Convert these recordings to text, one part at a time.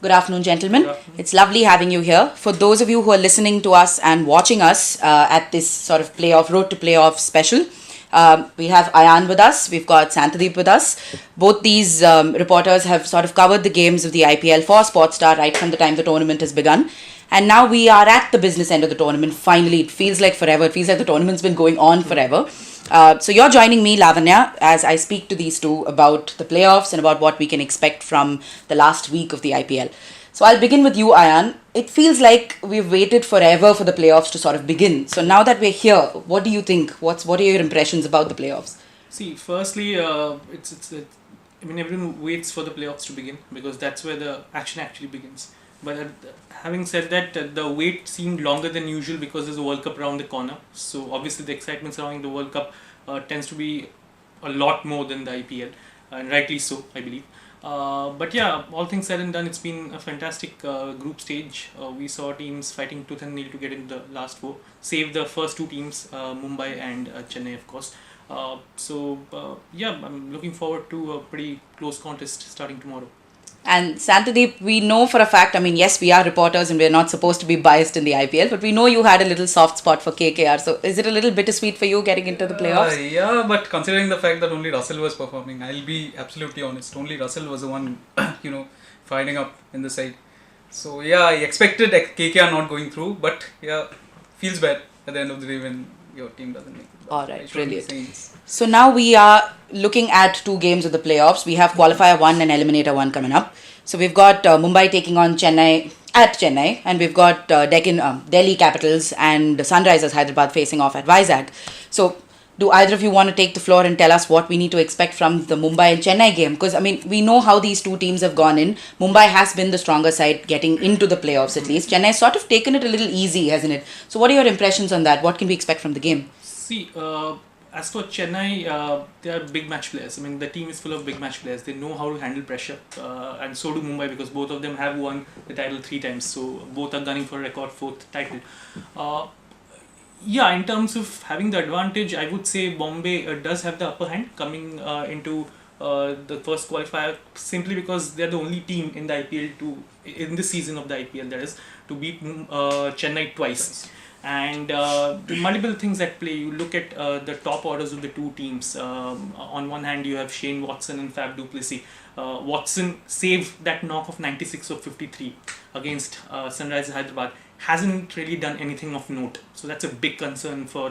Good afternoon, gentlemen. Good afternoon. It's lovely having you here. For those of you who are listening to us and watching us at this sort of road to playoff special, we have Ayan with us. We've got Santadeep with us. Both these reporters have sort of covered the games of the IPL for Sportstar right from the time the tournament has begun. And now we are at the business end of the tournament. Finally, it feels like forever. It feels like the tournament's been going on forever. So you're joining me, Lavanya, as I speak to these two about the playoffs and about what we can expect from the last week of the IPL. So I'll begin with you, Ayan. It feels like we've waited forever for the playoffs to sort of begin. So now that we're here, what do you think? What are your impressions about the playoffs? See, firstly, I mean, everyone waits for the playoffs to begin because that's where the action actually begins. But having said that, the wait seemed longer than usual because there's a World Cup around the corner. So obviously, the excitement surrounding the World Cup tends to be a lot more than the IPL, and rightly so, I believe. But yeah, all things said and done, it's been a fantastic group stage. We saw teams fighting tooth and nail to get into the last four, save the first two teams, Mumbai and Chennai, of course. Yeah, I'm looking forward to a pretty close contest starting tomorrow. And Santadeep, we know for a fact, I mean, yes, we are reporters and we're not supposed to be biased in the IPL, but we know you had a little soft spot for KKR. So is it a little bittersweet for you getting into the playoffs? Yeah, but considering the fact that only Russell was performing, I'll be absolutely honest. Only Russell was the one, fighting up in the side. So yeah, I expected KKR not going through, but yeah, feels bad at the end of the day when your team doesn't make it. All right, brilliant. So now we are looking at two games of the playoffs. We have Qualifier 1 and Eliminator 1 coming up. So we've got Mumbai taking on Chennai at Chennai, and we've got Delhi Capitals and Sunrisers Hyderabad facing off at Vizag. So do either of you want to take the floor and tell us what we need to expect from the Mumbai and Chennai game? Because, I mean, we know how these two teams have gone in. Mumbai has been the stronger side getting into the playoffs at least. Chennai's sort of taken it a little easy, hasn't it? So what are your impressions on that? What can we expect from the game? See, as for Chennai, they are big match players. I mean, the team is full of big match players. They know how to handle pressure, and so do Mumbai because both of them have won the title 3 times. So both are gunning for a record 4th title. Yeah, in terms of having the advantage, I would say Bombay does have the upper hand coming into the first qualifier simply because they're the only team in the IPL in this season of the IPL that is to beat Chennai twice. And multiple things at play. You look at the top orders of the two teams. On one hand, you have Shane Watson and Fab du Plessis. Watson saved that knock of 96 of 53 against Sunrisers Hyderabad. Hasn't really done anything of note. So that's a big concern for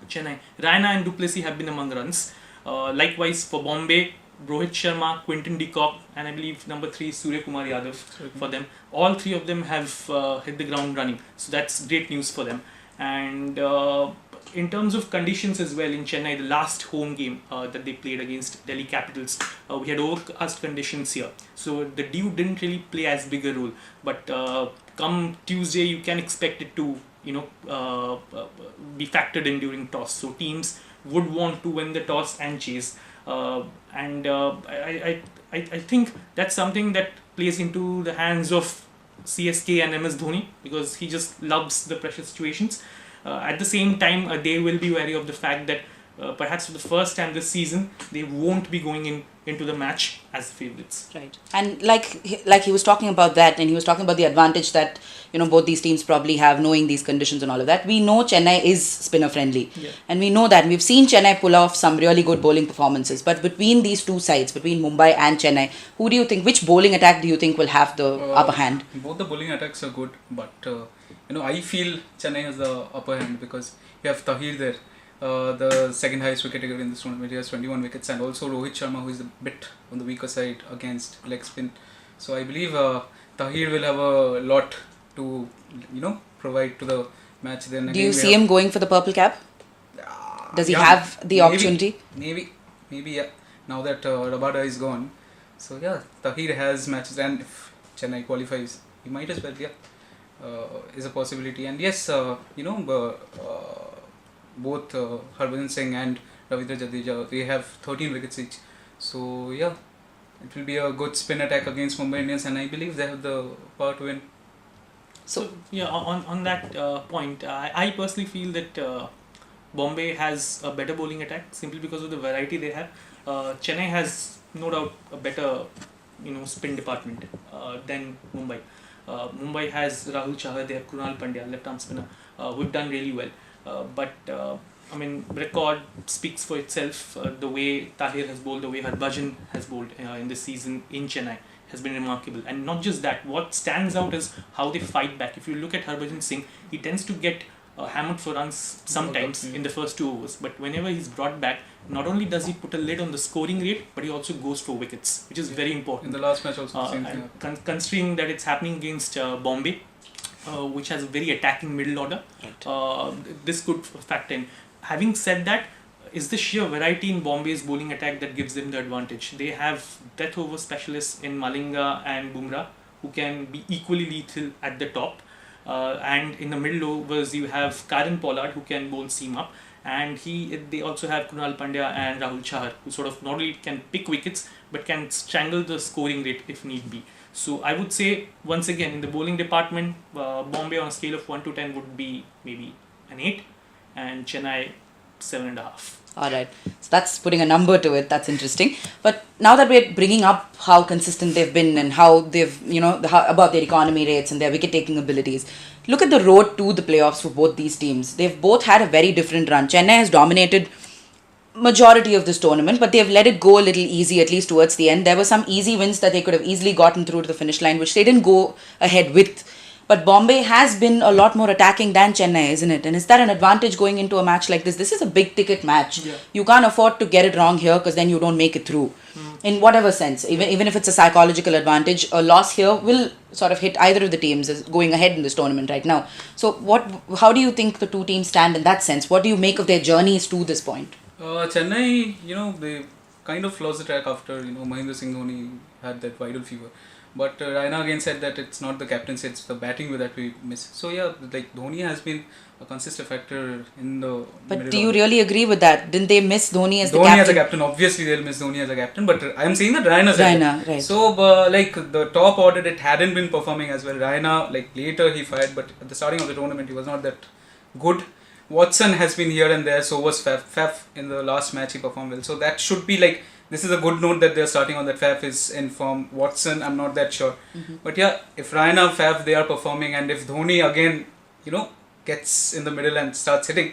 Chennai. Raina and du Plessis have been among runs. Likewise for Bombay, Rohit Sharma, Quinton de Kock, and I believe number 3 Surya Kumar Yadav for them. All three of them have hit the ground running. So that's great news for them. And in terms of conditions as well in Chennai, the last home game that they played against Delhi Capitals, we had overcast conditions here. So the dew didn't really play as big a role. But come Tuesday, you can expect it to be factored in during toss. So teams would want to win the toss and chase. I think that's something that plays into the hands of CSK and MS Dhoni because he just loves the pressure situations. At the same time, they will be wary of the fact that perhaps for the first time this season, they won't be going into the match as the favourites. Right. And like he was talking about that, and he was talking about the advantage that both these teams probably have knowing these conditions and all of that. We know Chennai is spinner friendly, and we know that we've seen Chennai pull off some really good bowling performances. But between these two sides, between Mumbai and Chennai, who do you think? Which bowling attack do you think will have the upper hand? Both the bowling attacks are good, but I feel Chennai has the upper hand because you have Tahir there. The second highest wicket taker in this tournament. He has 21 wickets, and also Rohit Sharma, who is a bit on the weaker side against leg spin. So I believe Tahir will have a lot to provide to the match. Then do you see him going for the purple cap? Does he have the opportunity? Maybe, yeah. Now that Rabada is gone, so yeah, Tahir has matches, and if Chennai qualifies, he might as well. Yeah, is a possibility, and yes, both Harbhajan Singh and Ravindra Jadeja, they have 13 wickets each. So yeah, it will be a good spin attack against Mumbai Indians, and I believe they have the power to win. So yeah, on that point, I personally feel that Bombay has a better bowling attack simply because of the variety they have. Chennai has no doubt a better spin department than Mumbai. Mumbai has Rahul Chahar, they have Krunal Pandya, left arm spinner, who've done really well. Record speaks for itself. The way Tahir has bowled, the way Harbhajan has bowled in this season in Chennai has been remarkable. And not just that, what stands out is how they fight back. If you look at Harbhajan Singh, he tends to get hammered for runs sometimes in the first 2 overs. But whenever he's brought back, not only does he put a lid on the scoring rate, but he also goes for wickets, which is very important. In the last match also, same thing. Considering that it's happening against Bombay, which has a very attacking middle order, this could factor in. Having said that, it's the sheer variety in Bombay's bowling attack that gives them the advantage. They have death over specialists in Malinga and Bumrah who can be equally lethal at the top. And in the middle overs, you have Karen Pollard who can bowl seam up. And they also have Krunal Pandya and Rahul Chahar who sort of not only can pick wickets but can strangle the scoring rate if need be. So I would say, once again, in the bowling department, Bombay on a scale of 1 to 10 would be maybe an 8 and Chennai 7.5. Alright, so that's putting a number to it. That's interesting. But now that we're bringing up how consistent they've been and how they've, about their economy rates and their wicket-taking abilities, look at the road to the playoffs for both these teams. They've both had a very different run. Chennai has dominated majority of this tournament, but they've let it go a little easy, at least towards the end. There were some easy wins that they could have easily gotten through to the finish line, which they didn't go ahead with. But Bombay has been a lot more attacking than Chennai, isn't it? And is that an advantage going into a match like this? This is a big ticket match. Yeah. You can't afford to get it wrong here because then you don't make it through. In whatever sense, even if it's a psychological advantage, a loss here will sort of hit either of the teams as going ahead in this tournament right now. So how do you think the two teams stand in that sense? What do you make of their journeys to this point? Chennai, they kind of lost the track after, Mahendra Singh Dhoni had that viral fever. But Raina again said that it's not the captaincy, it's the batting that we miss. So yeah, Dhoni has been a consistent factor in the But do you really agree with that? Didn't they miss Dhoni as the captain? Dhoni captain? as a captain, obviously they'll miss Dhoni as a captain. But I'm saying that Raina said that. Right. So the top order, it hadn't been performing as well. Raina, later he fired, but at the starting of the tournament he was not that good. Watson has been here and there, so was Faf. Faf in the last match he performed well. So that should be this is a good note that they're starting on, that Faf is in form. Watson, I'm not that sure. But yeah, if Raina, Faf, they are performing, and if Dhoni again, gets in the middle and starts hitting,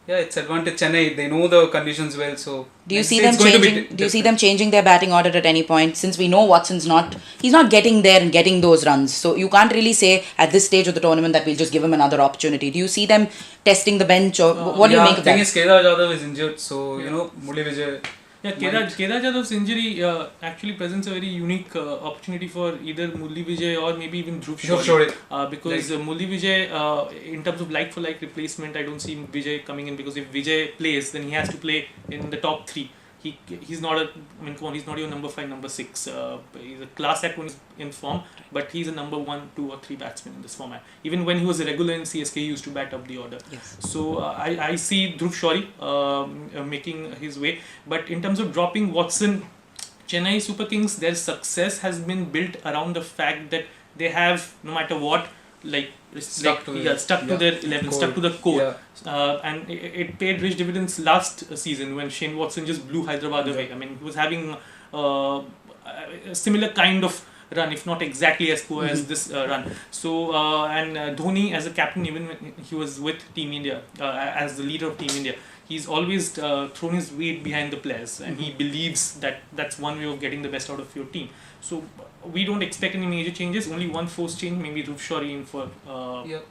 yeah, it's advantage Chennai. They know the conditions well, so do you see them changing? Do you see them changing their batting order at any point? Since we know Watson's he's not getting there and getting those runs, so you can't really say at this stage of the tournament that we'll just give him another opportunity. Do you see them testing the bench, or what do you make of that? The thing is, Kedar Jadhav is injured, so Murali Vijay. Yeah, Kedar Jadhav's injury actually presents a very unique opportunity for either Murali Vijay or maybe even Dhruv Shore. Because Murali Vijay, in terms of like-for-like replacement, I don't see Vijay coming in, because if Vijay plays, then he has to play in the top 3. He's not he's not even number 5, number 6. He's a class act when he's in form, but he's a number 1, 2 or 3 batsman in this format. Even when he was a regular in CSK, he used to bat up the order. Yes. So I see Dhruv Shore making his way. But in terms of dropping Watson, Chennai Super Kings, their success has been built around the fact that they have, no matter what, stuck to their 11, stuck to the core. Yeah. And it paid rich dividends last season when Shane Watson just blew Hyderabad away. He was having a similar kind of run, if not exactly as poor as this run. So, Dhoni as a captain, even when he was with Team India, as the leader of Team India, he's always thrown his weight behind the players, and he believes that that's one way of getting the best out of your team. So we don't expect any major changes. Only one forced change, maybe Dhruv Shore in for.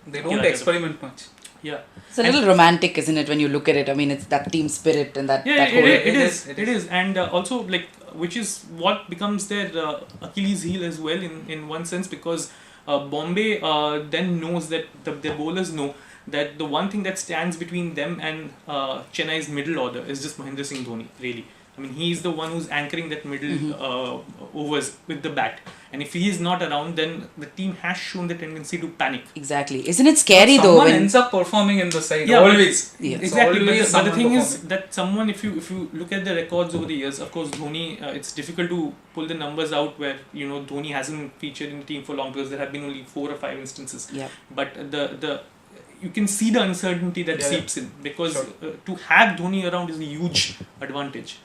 They don't experiment much. Yeah, it's a little romantic, isn't it, when you look at it? It's that team spirit and that. Yeah, that whole it is, and also which is what becomes their Achilles heel as well in one sense, because Bombay then knows that their bowlers know that the one thing that stands between them and Chennai's middle order is just Mahendra Singh Dhoni, really. He's the one who's anchoring that middle overs with the bat. And if he is not around, then the team has shown the tendency to panic. Exactly. Isn't it scary though? Someone ends up performing in the side, always. Yeah. Exactly. But the thing is that someone, if you look at the records over the years, of course, Dhoni, it's difficult to pull the numbers out where, Dhoni hasn't featured in the team for long, because there have been only 4 or 5 instances. Yeah. But you can see the uncertainty that seeps in, because to have Dhoni around is a huge advantage.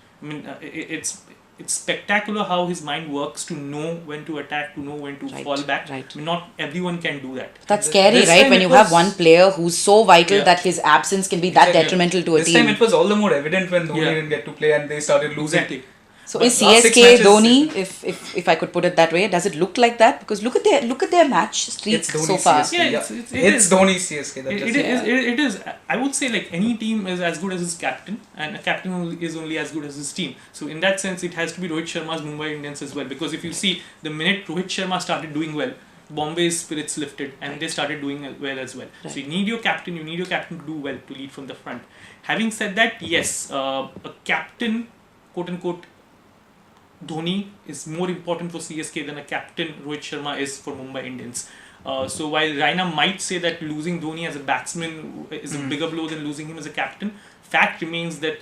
it's spectacular how his mind works to know when to attack, to know when to fall back. Right. I mean, not everyone can do that. That's scary, This right? time When it you have was- one player who's so vital Yeah. that his absence can be that Exactly. detrimental to a This team. time it was all the more evident when Dhoni Yeah. didn't get to play and they started losing. Exactly. So But is last 6 CSK matches- Dhoni, if I could put it that way, does it look like that? Because look at their match streak It's Dhoni so far. CSK. Yeah, Yeah, it it's is. Dhoni CSK. That It, just- it is. It is. I would say like any team is as good as his captain, and a captain is only as good as his team. So in that sense, it has to be Rohit Sharma's Mumbai Indians as well. Because if you see the minute Rohit Sharma started doing well, Bombay's spirits lifted and they started doing well as well. Right. So you need your captain. You need your captain to do well to lead from the front. Having said that, yes, a captain, quote unquote, Dhoni is more important for CSK than a captain Rohit Sharma is for Mumbai Indians. So while Raina might say that losing Dhoni as a batsman is a bigger blow than losing him as a captain, fact remains that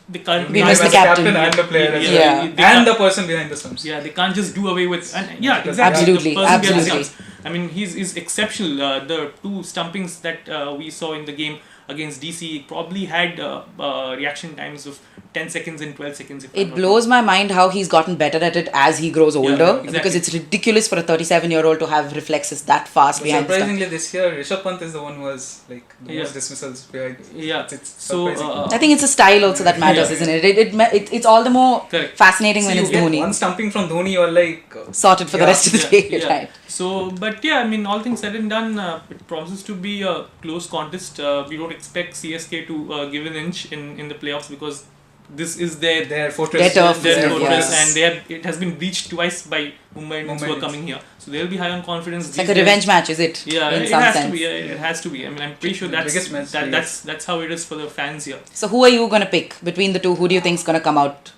they can't. We miss the as a captain. and the player as Yeah. well. They And can't- the person behind the stumps. Yeah, they can't just do away with. And yeah, Because- exactly. Absolutely, The person behind the absolutely. stumps. I mean, he's exceptional. The two stumpings that we saw in the game against DC probably had reaction times of 10 seconds and 12 seconds. If I'm It not blows my mind how he's gotten better at it as he grows older. exactly. Because it's ridiculous for a 37-year-old to have reflexes that fast But behind the stump. surprisingly, this year Rishabh Pant is the one who has like the Yeah. most dismissals behind. Yeah. It's So, surprising. I think it's a style also that matters, Yeah. isn't it? It's all the more Correct. fascinating See, when you it's get Dhoni. one stumping from Dhoni, you're like, Sorted for the Yeah. rest of the day, right? So, but yeah, I mean, all things said and done, it promises to be a close contest. We don't expect CSK to give an inch in the playoffs because this is their fortress. Their turf, their yeah. fortress, and it has been breached twice by Mumbai Indians who are Indians. coming here. So they'll be high on confidence. It's like a revenge match, is it? Yeah, in it some has sense. to be. It has to be. I mean, I'm pretty sure The biggest match, that's how it is for the fans here. So who are you going to pick between the two? Who do you think is going to come out?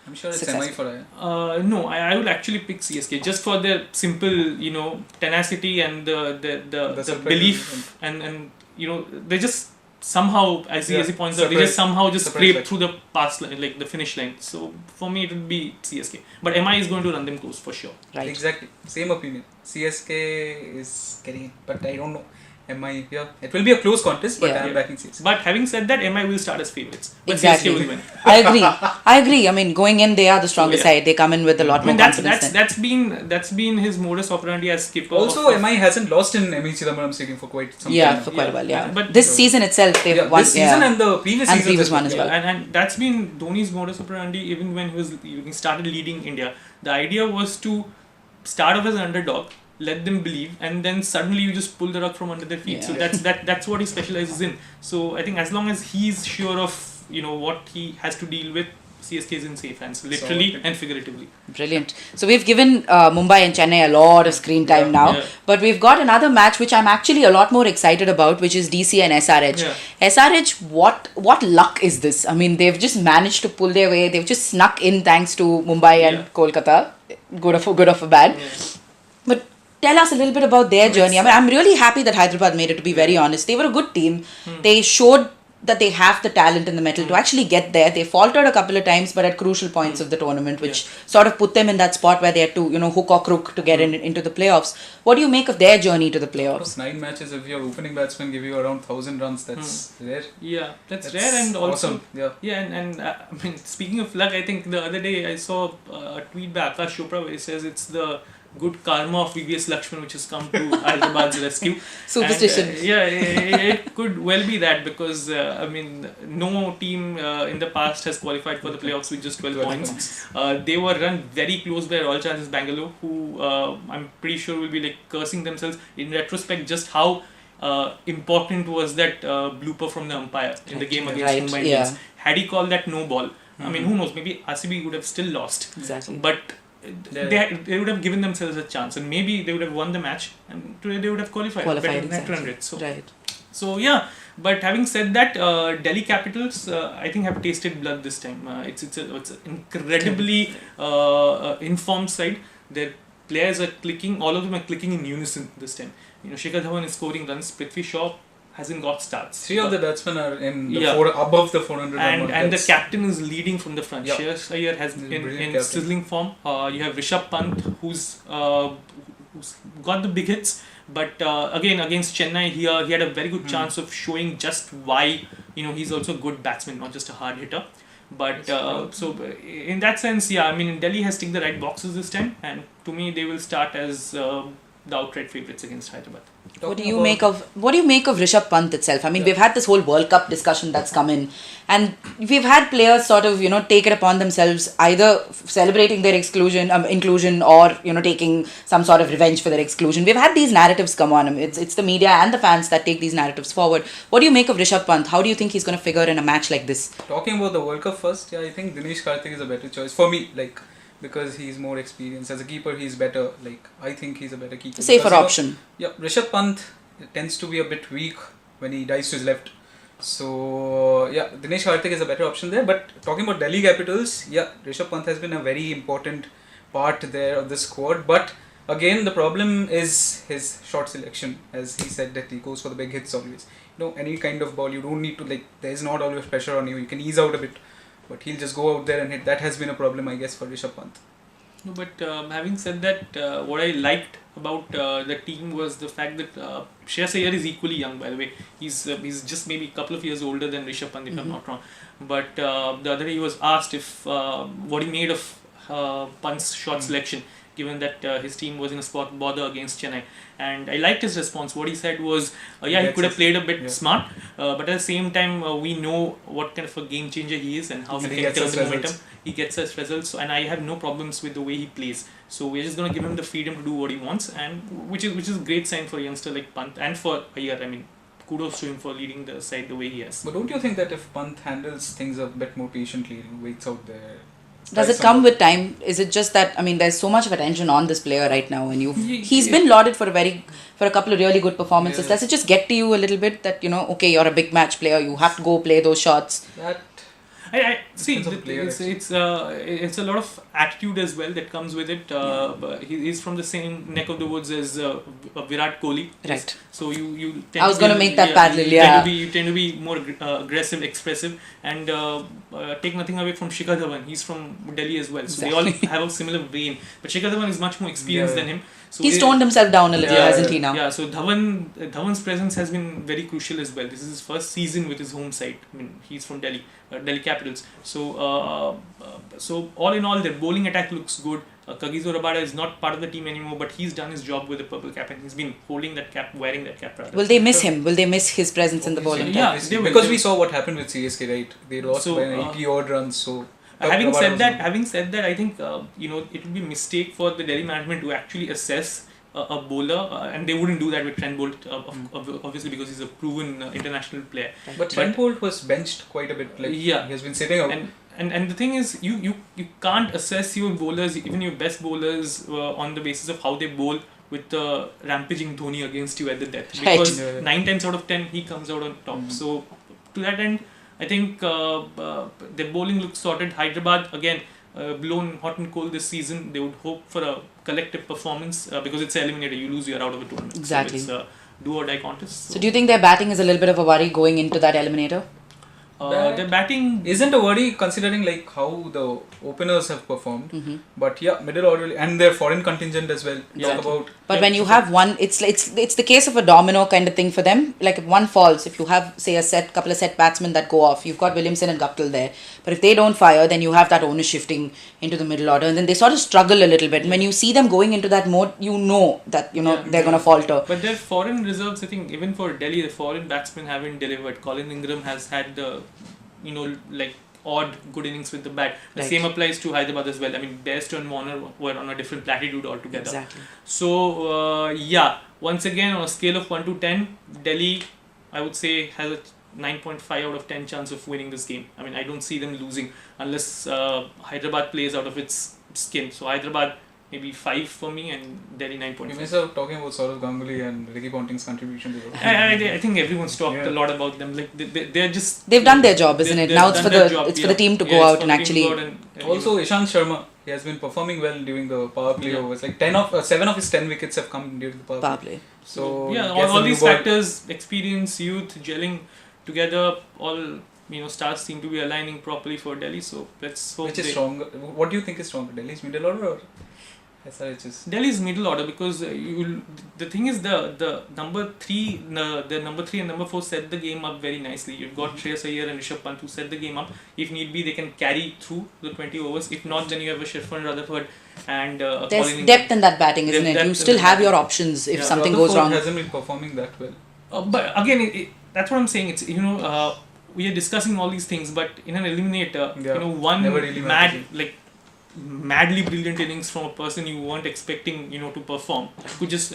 I'm sure it's Successful. MI for Ayan. No, I would actually pick CSK just for their simple, tenacity and the surprise belief and they just somehow, as he points out, they just somehow just scrape through the pass line, like the finish line. So for me, it would be CSK. But MI is going to run them close for sure. Right. Exactly. Same opinion. CSK is getting it, but I don't know. MI, yeah. It will be a close contest, but Yeah. I'm backing CSK. But having said that, MI will start as favourites. But Exactly. CSK will win. I agree. I mean, going in, they are the stronger yeah. side. They come in with a lot I more mean, confidence. that's been his modus operandi as skipper. Also, MI hasn't lost in ME Chidambaram Stadium for quite some Yeah, time. for quite a while. Yeah, But- this season itself, they've won. this season and the previous And season previous one as well. And that's been Dhoni's modus operandi even when he started leading India. The idea was to start off as an underdog, let them believe, and then suddenly you just pull the rug from under their feet. Yeah. So that's what he specializes in. So I think as long as he's sure of what he has to deal with, CSK is in safe hands, literally and figuratively. Brilliant. So we've given Mumbai and Chennai a lot of screen time now, Yeah. but we've got another match which I'm actually a lot more excited about, which is DC and SRH. Yeah. SRH, what luck is this? I mean, they've just managed to pull their way. They've just snuck in thanks to Mumbai and Yeah. Kolkata. Good or for bad. Yeah. But tell us a little bit about their journey. I mean, I'm really happy that Hyderabad made it, to be very honest. They were a good team. They showed that they have the talent in the metal to actually get there. They faltered a couple of times, but at crucial points of the tournament, which sort of put them in that spot where they had to, hook or crook to get into the playoffs. What do you make of their journey to the playoffs? 9 matches, if your opening batsman give you around 1,000 runs, that's rare. Yeah, that's rare, and also awesome. Yeah. and I mean, speaking of luck, I think the other day I saw a tweet by Akash Chopra where he says it's the good karma of VVS Lakshman which has come to Hyderabad's rescue. Superstition. And, it could well be that because I mean no team in the past has qualified for the playoffs with just 12 points. They were run very close by Royal Challengers Bangalore, who I'm pretty sure will be like cursing themselves in retrospect just how important was that blooper from the umpire in the game against Mumbai Indians. Had he called that no ball, I mean, who knows, maybe RCB would have still lost. Exactly. But they would have given themselves a chance, and maybe they would have won the match, and today they would have qualified better than exactly. 200. So, Right. so yeah. But having said that, Delhi Capitals, I think have tasted blood this time. It's an incredibly informed side. Their players are clicking. All of them are clicking in unison this time. Shikhar Dhawan is scoring runs. Prithvi Shaw hasn't got starts. 3 of the batsmen are in the Yeah. above the 400 run mark. And the captain is leading from the front. Yeah. Shreyas Iyer has He's a been brilliant in captain. sizzling form. You have Rishabh Pant, who's got the big hits, but again against Chennai here, he had a very good chance of showing just why he's also a good batsman, not just a hard hitter. But in that sense, yeah, I mean, Delhi has ticked the right boxes this time, and to me, they will start as the outright favourites against Hyderabad. What do you make of Rishabh Pant itself? I mean, we've had this whole World Cup discussion that's come in, and we've had players sort of take it upon themselves, either celebrating their inclusion, or taking some sort of revenge for their exclusion. We've had these narratives come on. It's the media and the fans that take these narratives forward. What do you make of Rishabh Pant? How do you think he's going to figure in a match like this? Talking about the World Cup first, yeah, I think Dinesh Karthik is a better choice for me. Because he's more experienced as a keeper, he's better. I think he's a better keeper. Safer option. Rishabh Pant tends to be a bit weak when he dives to his left. So Dinesh Karthik is a better option there. But talking about Delhi Capitals, Rishabh Pant has been a very important part there of the squad. But again, the problem is his shot selection. As he said, that he goes for the big hits always. Any kind of ball, you don't need to there is not always pressure on you. You can ease out a bit. But he'll just go out there and hit. That has been a problem, I guess, for Rishabh Pant. No, but having said that, what I liked about the team was the fact that Shreyas Iyer is equally young, by the way. He's just maybe a couple of years older than Rishabh Pant, if I'm not wrong. But the other day he was asked if what he made of Pant's shot selection, given that his team was in a spot bother against Chennai. And I liked his response. What he said was, he could have played a bit smart, but at the same time, we know what kind of a game changer he is and how he can turn the momentum. He gets us results, and I have no problems with the way he plays. So we're just going to give him the freedom to do what he wants, and which is a great sign for a youngster like Pant and for Iyer. I mean, kudos to him for leading the side the way he has. But don't you think that if Pant handles things a bit more patiently, waits out there? Does it come with time? Is it just that, I mean, there's so much of attention on this player right now, and he's been lauded for a couple of really good performances. Does it just get to you a little bit that, okay, you're a big match player, you have to go play those shots? I see. It's a lot of attitude as well that comes with it. He's from the same neck of the woods as Virat Kohli. Right. So you. I was going to make that parallel. Yeah. You tend to be more aggressive, expressive, and take nothing away from Shikhar Dhawan. He's from Delhi as well, so they all have a similar vein. But Shikhar Dhawan is much more experienced than him. So he's toned himself down a little, hasn't he now? Yeah, so Dhawan's presence has been very crucial as well. This is his first season with his home side. I mean, he's from Delhi Capitals. So all in all, their bowling attack looks good. Kagiso Rabada is not part of the team anymore, but he's done his job with the purple cap, and he's been holding that cap, wearing that cap. Will they miss him? Will they miss his presence in the bowling? Yeah, they will. Because we saw what happened with CSK, right? They lost by 80 odd runs. So having said that, I think it would be a mistake for the Delhi management to actually assess a bowler, and they wouldn't do that with Trent Bolt, obviously, because he's a proven international player. But Trent Bolt was benched quite a bit. He has been sitting out. And the thing is, you can't assess your bowlers, even your best bowlers, on the basis of how they bowl with the rampaging Dhoni against you at the death. Because 9 times out of 10 he comes out on top. So to that end, I think their bowling looks sorted. Hyderabad again blown hot and cold this season. They would hope for a collective performance because it's an eliminator. You lose, you're out of a tournament. Exactly. So it's a do or die contest. So do you think their batting is a little bit of a worry going into that eliminator? Their batting isn't a worry considering how the openers have performed, but middle order and their foreign contingent as well. But when you have one, it's the case of a domino kind of thing for them. Like if one falls, if you have say couple of set batsmen that go off, you've got Williamson and Guptill there. But if they don't fire, then you have that onus shifting into the middle order, and then they sort of struggle a little bit. And when you see them going into that mode, you know that they're going to falter. But their foreign reserves, I think, even for Delhi, the foreign batsmen haven't delivered. Colin Ingram has had the odd good innings with the bat. The same applies to Hyderabad as well. I mean, Bairstow and Warner were on a different latitude altogether. Exactly. So, once again, on a scale of 1 to 10, Delhi, I would say, has a 9.5 out of 10 chance of winning this game. I mean, I don't see them losing unless Hyderabad plays out of its skin. So, Hyderabad, maybe 5 for me, and Delhi 9.5. You missed out talking about Saurav Ganguly and Ricky Ponting's contribution to the I think everyone's talked a lot about them. They've done their job, isn't it? Now it's for the team to go out and actually. Also, Ishant Sharma, he has been performing well during the power play overs. 7 of his 10 wickets have come during the power play. So all these factors, experience, youth, gelling together, all stars seem to be aligning properly for Delhi. So let's hope. Which is stronger? What do you think is stronger, Delhi's middle order or? SRHs. Delhi's middle order, because the thing is the number three and number four set the game up very nicely. You've got Shreyas Iyer and Rishabh Pant who set the game up. If need be, they can carry through the 20 overs. If not, then you have a Shirfan Rutherford and there's depth in that batting, isn't it? You still have your options if something goes wrong. Hasn't been performing that well. But again, that's what I'm saying. It's we are discussing all these things, but in an eliminator, one really madly brilliant innings from a person you weren't expecting, to perform. Could just,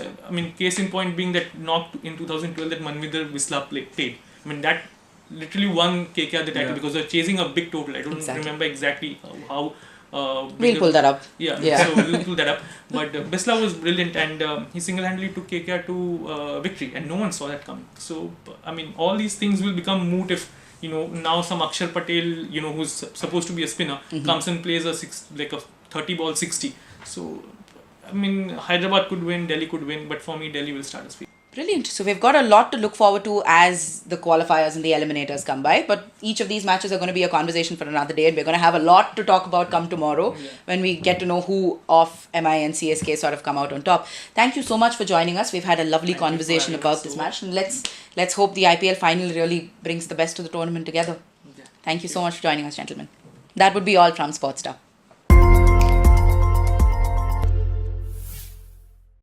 case in point being that knock in 2012 that Manvinder Visla played. That literally won KKR the title because they're chasing a big total. I don't remember exactly how. We'll pull that up. Yeah. So we'll pull that up. But Bisla was brilliant, and he single-handedly took KKR to victory, and no one saw that coming. So, all these things will become moot if now some Akshar Patel, who's supposed to be a spinner, comes and plays a 30 ball 60. So, Hyderabad could win, Delhi could win, but for me, Delhi will start as speed. Brilliant. So we've got a lot to look forward to as the qualifiers and the eliminators come by. But each of these matches are going to be a conversation for another day, and we're going to have a lot to talk about come tomorrow when we get to know who of MI and CSK sort of come out on top. Thank you so much for joining us. We've had a lovely conversation about this match, and let's hope the IPL final really brings the best of the tournament together. Thank you so much for joining us, gentlemen. That would be all from Sportstar.